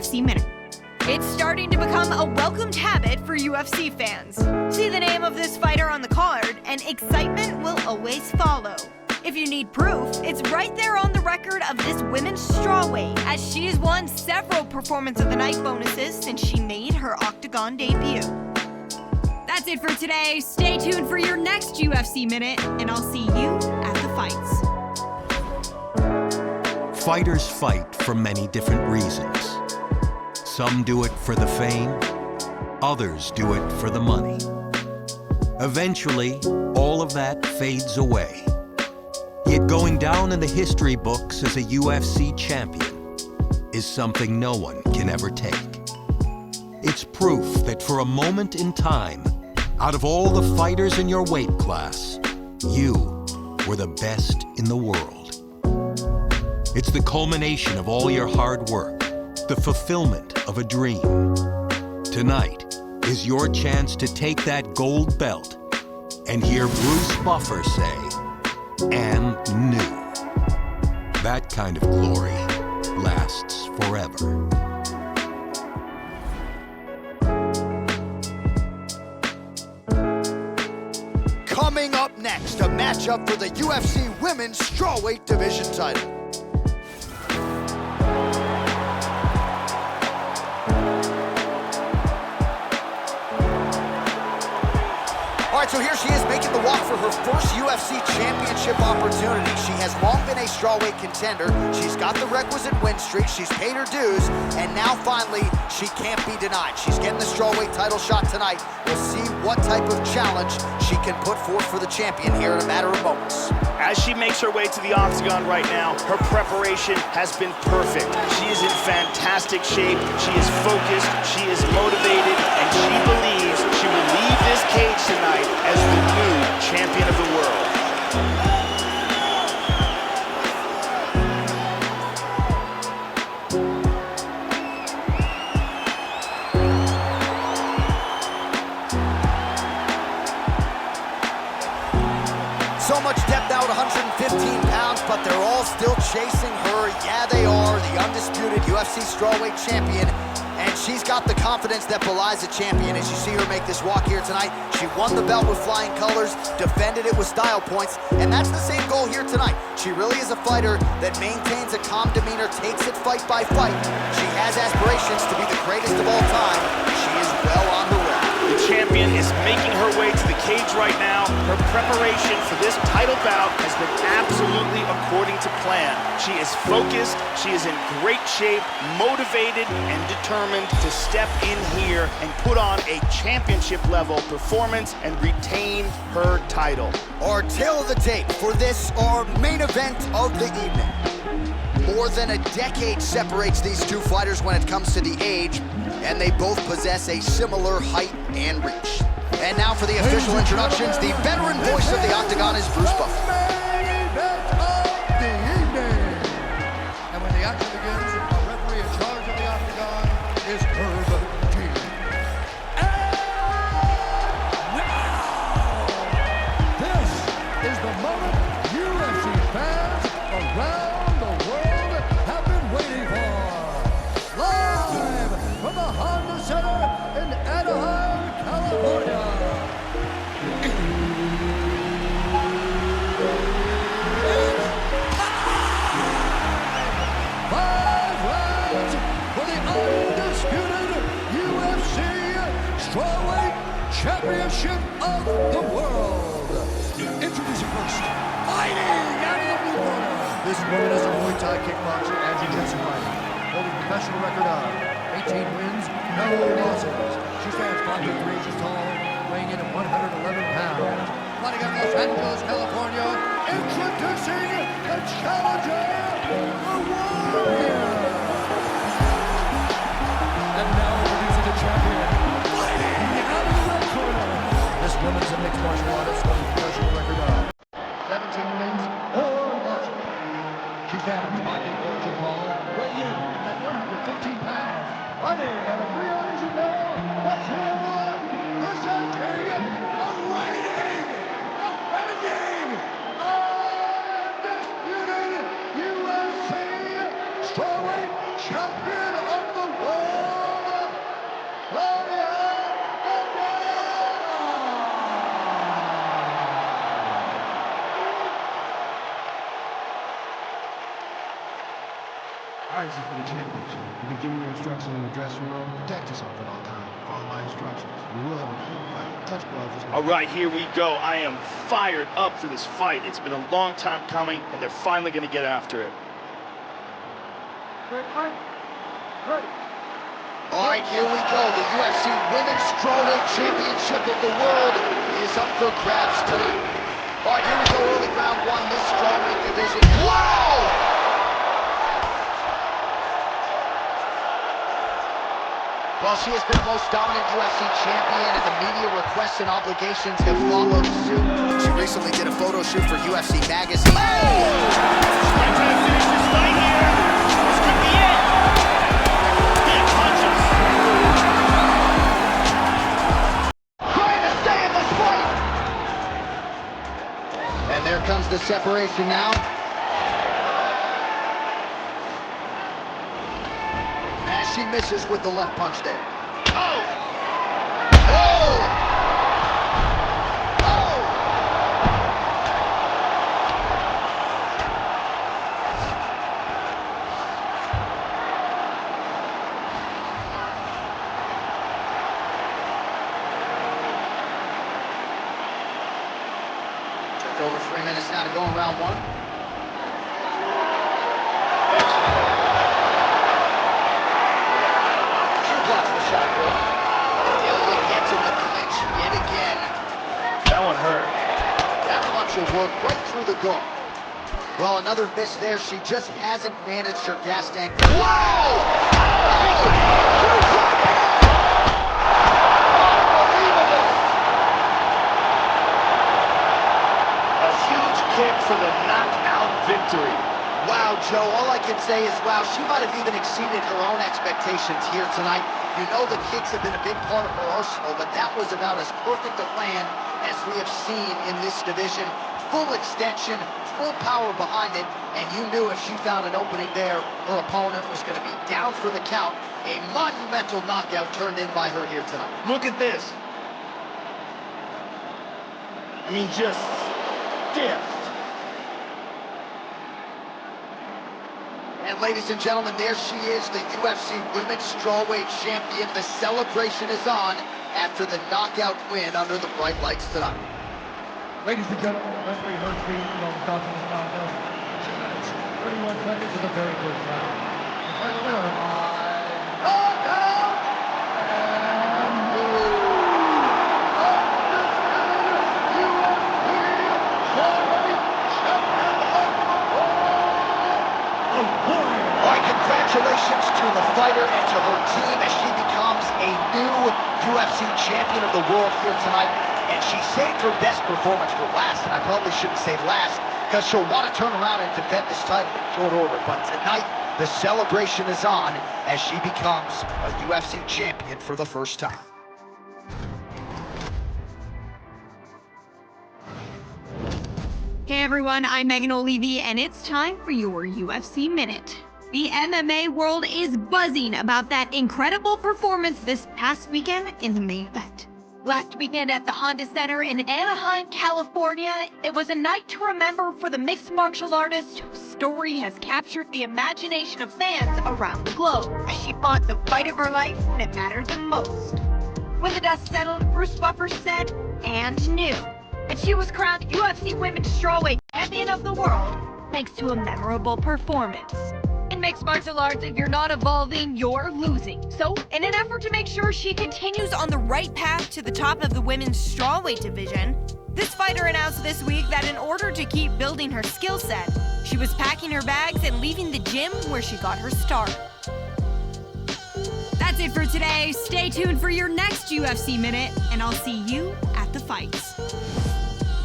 UFC Minute. It's starting to become a welcomed habit for UFC fans. See the name of this fighter on the card, and excitement will always follow. If you need proof, it's right there on the record of this women's strawweight, as she has won several Performance of the Night bonuses since she made her octagon debut. That's it for today. Stay tuned for your next UFC Minute, and I'll see you at the fights. Fighters fight for many different reasons. Some do it for the fame, others do it for the money. Eventually, all of that fades away. Yet going down in the history books as a UFC champion is something no one can ever take. It's proof that for a moment in time, out of all the fighters in your weight class, you were the best in the world. It's the culmination of all your hard work, the fulfillment of a dream. Tonight is your chance to take that gold belt and hear Bruce Buffer say, "And new." That kind of glory lasts forever. Coming up next, a matchup for the UFC Women's Strawweight Division title. All right, so here she is making the walk for her first UFC championship opportunity. She has long been a strawweight contender. She's got the requisite win streak. She's paid her dues, and now finally, she can't be denied. She's getting the strawweight title shot tonight. We'll see what type of challenge she can put forth for the champion here in a matter of moments. As she makes her way to the octagon right now, her preparation has been perfect. She is in fantastic shape. She is focused. She is motivated, and she believes she will leave this cage tonight as the new champion of the world. So much depth now at 115 pounds, but they're all still chasing her. Yeah, they are, the undisputed UFC strawweight champion. And she's got the confidence that belies a champion. As you see her make this walk here tonight, she won the belt with flying colors, defended it with style points, and that's the same goal here tonight. She really is a fighter that maintains a calm demeanor, takes it fight by fight. She has aspirations to be the greatest of all time. She is well on her way. The champion is making her way to the cage right now. Her preparation for this title bout has been absolutely according to plan. She is focused, she is in great shape, motivated, and determined to step in here and put on a championship-level performance and retain her title. Our tale of the tape for this, our main event of the evening. More than a decade separates these two fighters when it comes to the age, and they both possess a similar height and reach. And now for the official introductions, the veteran voice of the octagon is Bruce Buffer. Main event of the evening. And when the action begins, the referee in charge of the octagon is Herb T. And now, this is the moment UFC fans around the world have been waiting for. Live from the Honda Center in Anaheim, California. Strawweight Championship of the World. Introducing first, fighting out of the blue corner. This woman is a Muay Thai kickboxer and jiu-jitsu fighter, holding a professional record of 18 wins, no losses. She stands 5'3" inches tall, weighing in at 111 pounds. Fighting out of Los Angeles, California, introducing the challenger, the Warrior. And now introducing the champion. This woman's a mixed martial artist with a professional record of 17 wins, no losses. She stands 5'4" tall, weighing in at 115 pounds. Fighting at a 3 inches now, let's hear the champion of reigning, defending, undisputed UFC strawweight champion of the world. racing for the championship. You've been giving your instructions in the dressing room. Protect yourself at all times. Follow my instructions. You will have a full fight. Touch gloves. All right, here we go. I am fired up for this fight. It's been a long time coming, and they're finally going to get after it. All right, here we go. The UFC Women's Strawweight Championship of the World is up for grabs tonight. All right, here we go. Early round one, this strawweight division. Whoa! Well, she has been the most dominant UFC champion, and the media requests and obligations have followed suit. She recently did a photo shoot for UFC Magazine. She's trying to finish this fight here. This could be it. Big punches. Trying to stay in this fight. And there comes the separation now. She misses with the left punch there. Oh! Oh! Oh! Just over 3 minutes now to go in round one. Work right through the guard. Well, another miss there. She just hasn't managed her gas tank. Whoa! Unbelievable! A huge kick for the knockout victory. Wow, Joe, all I can say is, wow, she might have even exceeded her own expectations here tonight. You know the kicks have been a big part of her arsenal, but that was about as perfect a plan as we have seen in this division. Full extension, full power behind it, and you knew if she found an opening there, her opponent was going to be down for the count. A monumental knockout turned in by her here tonight. Look at this. I mean, just stiff. And ladies and gentlemen, there she is, the UFC Women's Strawweight Champion. The celebration is on after the knockout win under the bright lights tonight. Ladies and gentlemen, referee Hershey on the top of this contest. 2 minutes, 31 seconds of the very first round. The final winner by knockout and All right, congratulations to the fighter and to her team as she becomes a new UFC champion of the world here tonight. And she saved her best performance for last, and I probably shouldn't say last, because she'll want to turn around and defend this title in short order. But tonight, the celebration is on as she becomes a UFC champion for the first time. Hey everyone, I'm Megan O'Leary, and it's time for your UFC Minute. The MMA world is buzzing about that incredible performance this past weekend in the main event. Last weekend at the Honda Center in Anaheim, California, it was a night to remember for the mixed martial artist whose story has captured the imagination of fans around the globe as she fought the fight of her life when it mattered the most. When the dust settled, Bruce Buffer said and knew that she was crowned UFC Women's Strawweight Champion of the World thanks to a memorable performance. In mixed martial arts, if you're not evolving, you're losing. So, in an effort to make sure she continues on the right path to the top of the women's strawweight division, this fighter announced this week that in order to keep building her skill set, she was packing her bags and leaving the gym where she got her start. That's it for today. Stay tuned for your next UFC Minute, and I'll see you at the fights.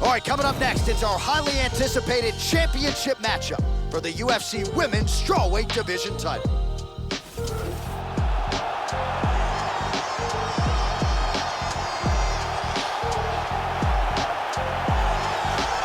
All right, coming up next, it's our highly anticipated championship matchup for the UFC Women's Strawweight Division title.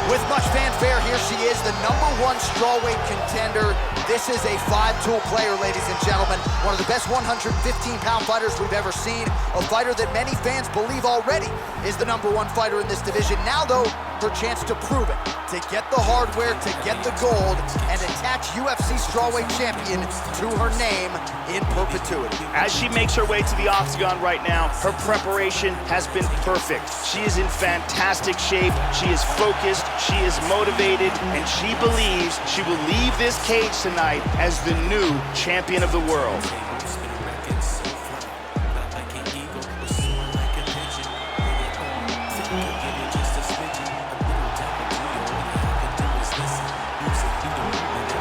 With much fanfare, here she is, the #1 strawweight contender. This is a 5-tool player, ladies and gentlemen. One of the best 115-pound fighters we've ever seen. A fighter that many fans believe already is the #1 fighter in this division. Now, though, her chance to prove it, to get the hardware, to get the gold, and attach UFC strawweight champion to her name in perpetuity. As she makes her way to the octagon right now, her preparation has been perfect. She is in fantastic shape, she is focused, she is motivated, and she believes she will leave this cage tonight as the new champion of the world.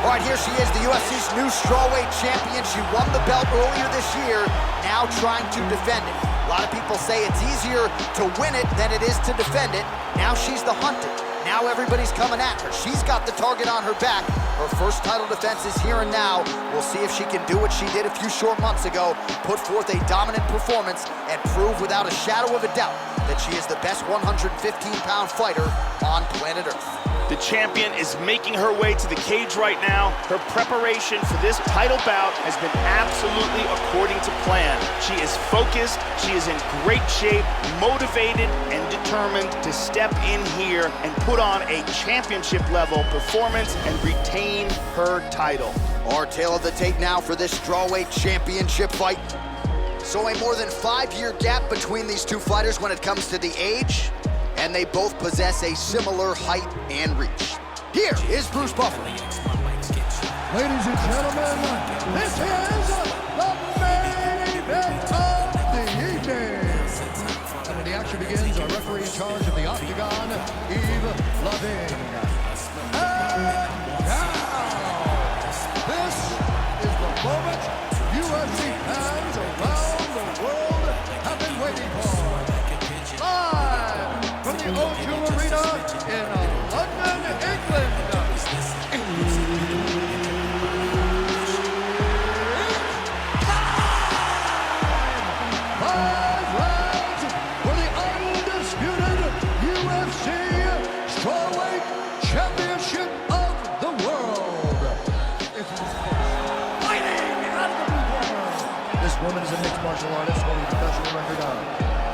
All right, here she is, the UFC's new strawweight champion. She won the belt earlier this year, now trying to defend it. A lot of people say it's easier to win it than it is to defend it. Now she's the hunted. Now everybody's coming at her. She's got the target on her back. Her first title defense is here and now. We'll see if she can do what she did a few short months ago, put forth a dominant performance, and prove without a shadow of a doubt that she is the best 115-pound fighter on planet Earth. The champion is making her way to the cage right now. Her preparation for this title bout has been absolutely according to plan. She is focused, she is in great shape, motivated, and determined to step in here and put on a championship-level performance and retain her title. Our tale of the tape now for this strawweight championship fight. So a more than 5-year gap between these two fighters when it comes to the age, and they both possess a similar height and reach. Here is Bruce Buffer. Ladies and gentlemen, this is the main event of the evening. And when the action begins, our referee in charge of the octagon, Loving. And now, this is the moment UFC fans around the world have been waiting for. Live from the O2 Arena in London, England. 5 rounds for the undisputed UFC strawweight championship of the world. Fighting out of the blue corner. This woman is a mixed martial artist holding a professional record of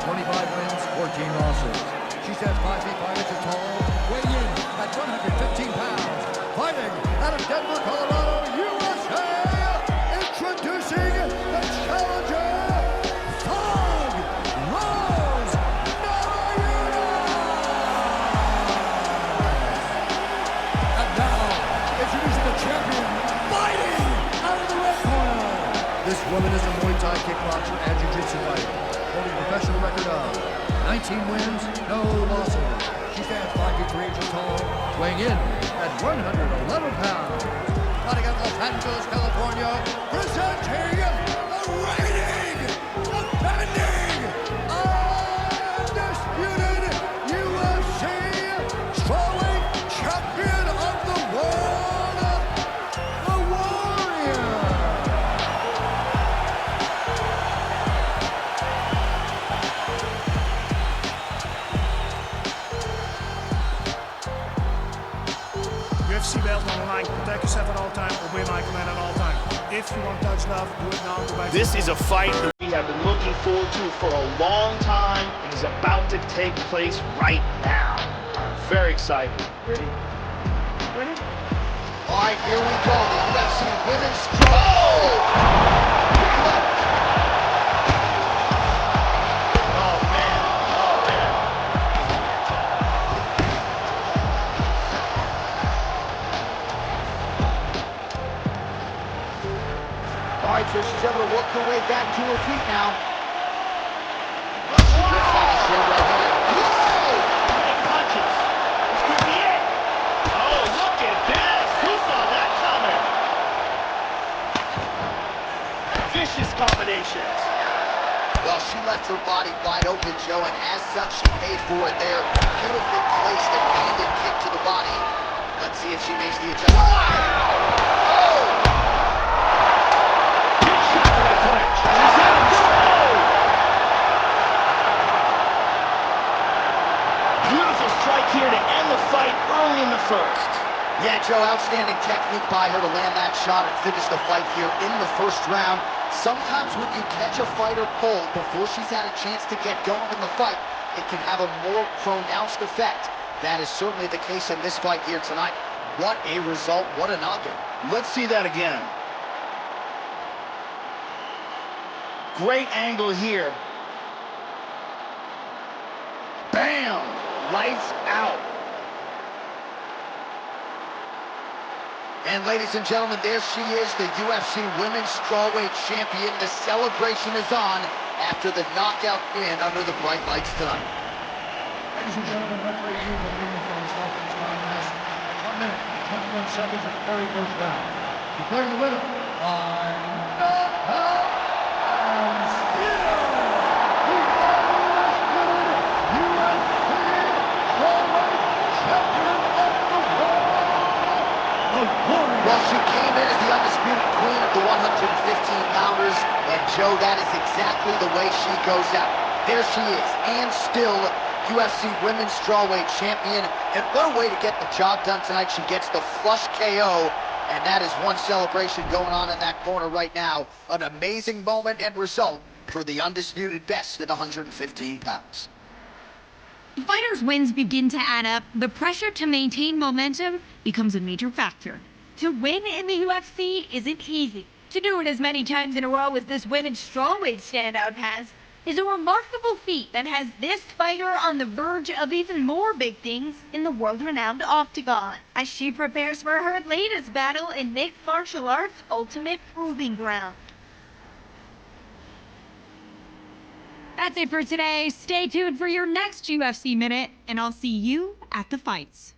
25 wins, 14 losses. She stands 5 feet 5 inches tall, weighing in at 115 pounds. Fighting out of Denver, Colorado, USA. Introducing the challenger, Thug Rose Narayanan. And now, introducing the champion, fighting out of the red corner. This woman is a Muay Thai kickboxer and jiu-jitsu fighter, holding a professional record of 19 wins, no losses. She stands 5 feet 3 inches tall, weighing in at 111 pounds. Fighting out of Los Angeles, California, presenting the reigning, defending, undisputed UFC strawweight champion of the world, the Warrior. UFC belt on the line. Protect yourself at all time. Obey my command at all time. If you want touch love, do it now. Go back. This is a fight that we have been looking forward to for a long time and is about to take place right now. I'm very excited. Ready? Ready? All right, here we go. The UFC women's strawweight. All right, so she's able to work her way back to her feet now. She gets on the shoulder right hand. Whoa! Big punches. This could be it. Oh, look at this. Who saw that coming? Vicious combinations. Well, she left her body wide open, Joe, and as such, she paid for it there. Beautifully placed and landed kick to the body. Let's see if she makes the adjustment. Oh! Beautiful strike here to end the fight early in the first. Yeah, Joe, outstanding technique by her to land that shot and finish the fight here in the first round. Sometimes when you catch a fighter cold before she's had a chance to get going in the fight, it can have a more pronounced effect. That is certainly the case in this fight here tonight. What a result, what a knockout. Let's see that again. Great angle here. Bam! Lights out. And ladies and gentlemen, there she is, the UFC Women's Strawweight Champion. The celebration is on after the knockout win under the bright lights tonight. Ladies and gentlemen, referee Hugh McNeil from the Southern time has 1 minute, 21 seconds of the very first round. Declaring the winner by knockout and still the undisputed UFC Strawweight Champion of the world, the Warrior. Well, she came in as the undisputed queen of the 115-pounders, and Joe, that is exactly the way she goes out. There she is, and still UFC Women's Strawweight Champion. And what a way to get the job done tonight. She gets the flush KO, and that is one celebration going on in that corner right now. An amazing moment and result for the undisputed best at 115 pounds. Fighters' wins begin to add up. The pressure to maintain momentum becomes a major factor. To win in the UFC isn't easy. To do it as many times in a row as this women's strawweight standout has is a remarkable feat that has this fighter on the verge of even more big things in the world-renowned octagon as she prepares for her latest battle in mixed martial arts' ultimate proving ground. That's it for today. Stay tuned for your next UFC Minute, and I'll see you at the fights.